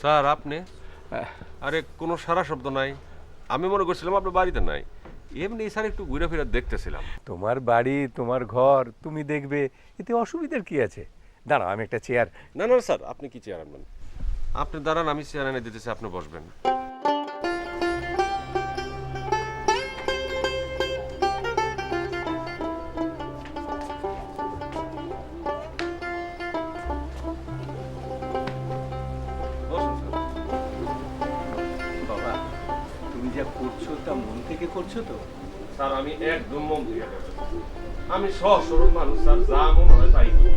Sir আপনি? আহ, আরে কোনো সারা শব্দ নাই। আমি মনে করছিলাম আপনার বাড়িতে নাই। এমনি স্যার একটু ঘুরে ফিরে দেখতেছিলাম। তোমার বাড়ি, তোমার ঘর, তুমি দেখবে, এতে অসুবিধার কি আছে? দাঁড়াও, আমি একটা চেয়ার। না না স্যার, আপনি কি চেয়ার আনবেন? আপনি দাঁড়ান, আমি চেয়ার এনে দিতেছি, আপনি বসবেন। বসুন স্যার। বাবা, তুমি যা করছো তা মন থেকে করছো তো? স্যার আমি একদম মন দিয়ে করতেছি। আমি সহজ সরল মানুষ স্যার, যা মনে হয় তাই করি।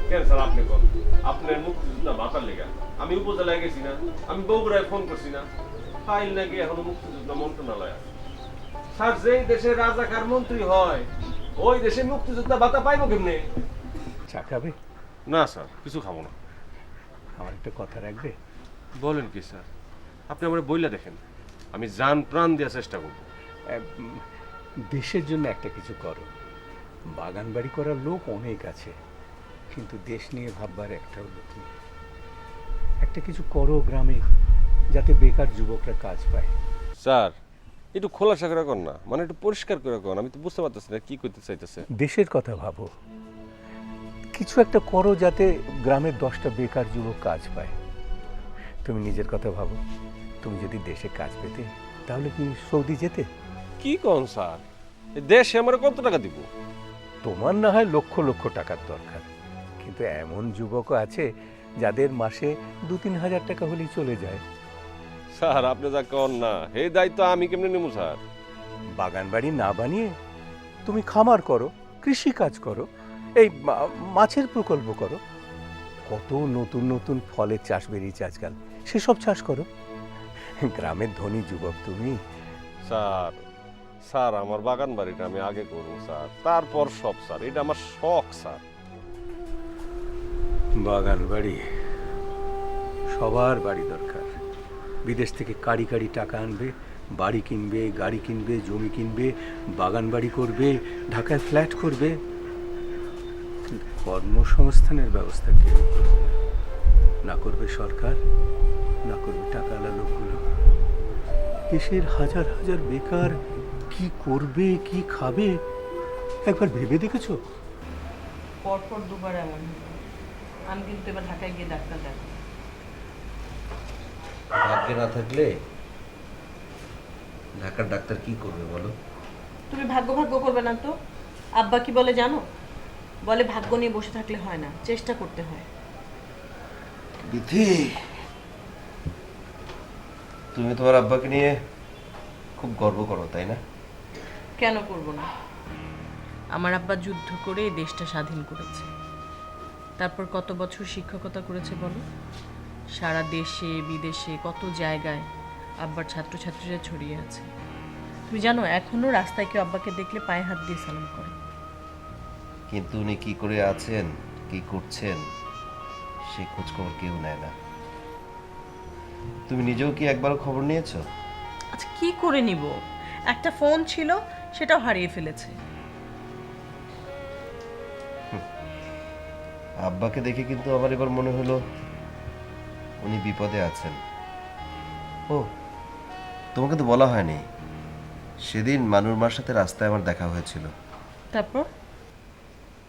কেন স্যার আপনি কোন? আপনার মুক্তিযোদ্ধা ভাতার লেগা আমি উপজেলায় গেছি না, আমি বগুড়ায় ফোন করছি না, ফাইল নাকি এখনো মুক্তিযোদ্ধা মন্ত্রণালয় আছে। স্যার যেই দেশে রাজাকার মন্ত্রী হয় ওই দেশে মুক্তিযোদ্ধা ভাতা পাইব কেমনে? চা খাবে? না স্যার, কিছু খাবো না। আমার একটা কথা রাখবে? বলেন কি স্যার? আপনি আমার বইলা দেখেন, আমি জান প্রাণ দেওয়ার চেষ্টা করবো। উম, দেশের জন্য একটা কিছু করো। বাগান বাড়ি করার লোক অনেক আছে, কিন্তু দেশ নিয়ে ভাববার একটাও লোক নেই। একটা কিছু করো গ্রামে, যাতে বেকার যুবকরা কাজ পায়। স্যার একটু খোলাসা করে কর না, মানে একটু পরিষ্কার করে কর, আমি তো বুঝতে পারতেছি না কি করতে চাইতেছে। দেশের কথা ভাবো, কিছু একটা করো যাতে গ্রামের 10টা বেকার যুবক কাজ পায়। তুমি নিজের কথা ভাবো, তুমি যদি দেশে কাজ পেতে তাহলে কি সৌদি যেতে? কি কোন স্যার? এই দেশে আমার কত টাকা দিব? তোমার না হয় লক্ষ লক্ষ টাকার দরকার, কিন্তু এমন যুবকও আছে যাদের মাসে 2-3 হাজার টাকা হলেই চলে যায়। স্যার আপনি যা কন না, এই দায়িত্ব আমি কেমনে নেবো স্যার? বাগান বাড়ি না বানিয়ে তুমি খামার করো, কৃষি কাজ করো, এই মাছের প্রকল্প করো। কত নতুন নতুন ফলের চাষ বেরিয়েছে আজকাল, সেসব চাষ করো। গ্রামের ধনী যুবক তুমি। স্যার স্যার আমার বাগান বাড়িটা আমি আগে করবো স্যার, তারপর সব স্যার, এটা আমার শখ স্যার। বাগান বাড়ি সবার বাড়ি দরকার। বিদেশ থেকে কাড়ি কাড়ি টাকা আনবে, বাড়ি কিনবে, গাড়ি কিনবে, জমি কিনবে, বাগান বাড়ি করবে, ঢাকায় ফ্ল্যাট করবে, কিন্তু কর্মসংস্থানের ব্যবস্থা কেউ করবে না। না করবে সরকার, না করবে টাকাওয়ালা লোকগুলো। দেশের হাজার হাজার বেকার কি করবে, কি খাবে, একবার ভেবে দেখেছো? পরপর দুবার এমন হলো। আমি কিন্তু এবার ঢাকায় গিয়ে ডাক্তার দেখাবো। ভাগ্যে না থাকলে ঢাকার ডাক্তার কি করবে বলো? তুমি ভাগ্য ভাগ্য করবে না তো? আব্বা কি বলে জানো? বলে ভাগ্য নিয়ে বসে থাকলে হয় না, চেষ্টা করতে হয়। বিধি, তুমি তোমার আব্বাকে নিয়ে খুব গর্ব করো তাই না? কেন করব না? আমার আব্বা যুদ্ধ করে এই দেশটা স্বাধীন করেছে, তারপর কত বছর শিক্ষকতা করেছে বলো। সারা দেশে বিদেশে কত জায়গায় আব্বার ছাত্রছাত্রীরা ছড়িয়ে আছে। তুমি জানো এখনো রাস্তায় কেউ আব্বাকে দেখলে পায়ে হাত দিয়ে সালাম করে। কিন্তু উনি কি করে আছেন, কি করছেন, সে খোঁজ খবর কেউ নেয় না। তুমি নিজেও কি একবারও খবর নিয়েছো? আচ্ছা কি করে নিব? একটা ফোন ছিল, সেটাও হারিয়ে ফেলেছে। আব্বাকে দেখে কিন্তু আমার এবার মনে হলো উনি বিপদে আছেন। ও, তোমাকে তো বলা হয়নি, সেদিন মানুর মার সাথে রাস্তায় আমার দেখা হয়েছিল। তারপর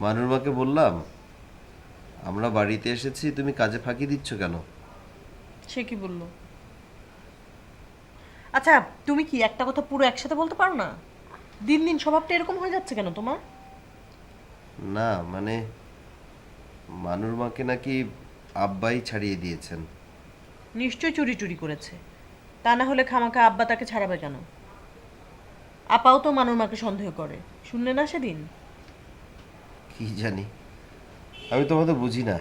মানুর মাকে বললাম, আমরা বাড়িতে এসেছি, তুমি কাজে ফাঁকি দিচ্ছ কেন? সে কি বললো? আচ্ছা তুমি কি একটা কথা পুরো একসাথে বলতে পারো না? দিন দিন স্বভাবটা এরকম হয়ে যাচ্ছে কেন তোমার? না মানে, মানুর মাকে নাকি আব্বাই ছাড়িয়ে দিয়েছেন। নিশ্চয় চুরি টুরি করেছে, তা না হলে খামাকা আব্বা তাকে ছাড়াবে কেন? আপাও তো মানুর মাকে সন্দেহ করে, শুনলে না সেদিন? কি জানি, আমি তোমাদের বুঝি না,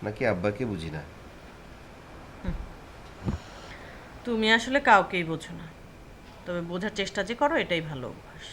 নাকি আব্বাকে বুঝি না। তুমি আসলে কাউকেই বোঝো না, তবে বোঝার চেষ্টা যে করো এটাই ভালো অভ্যাস।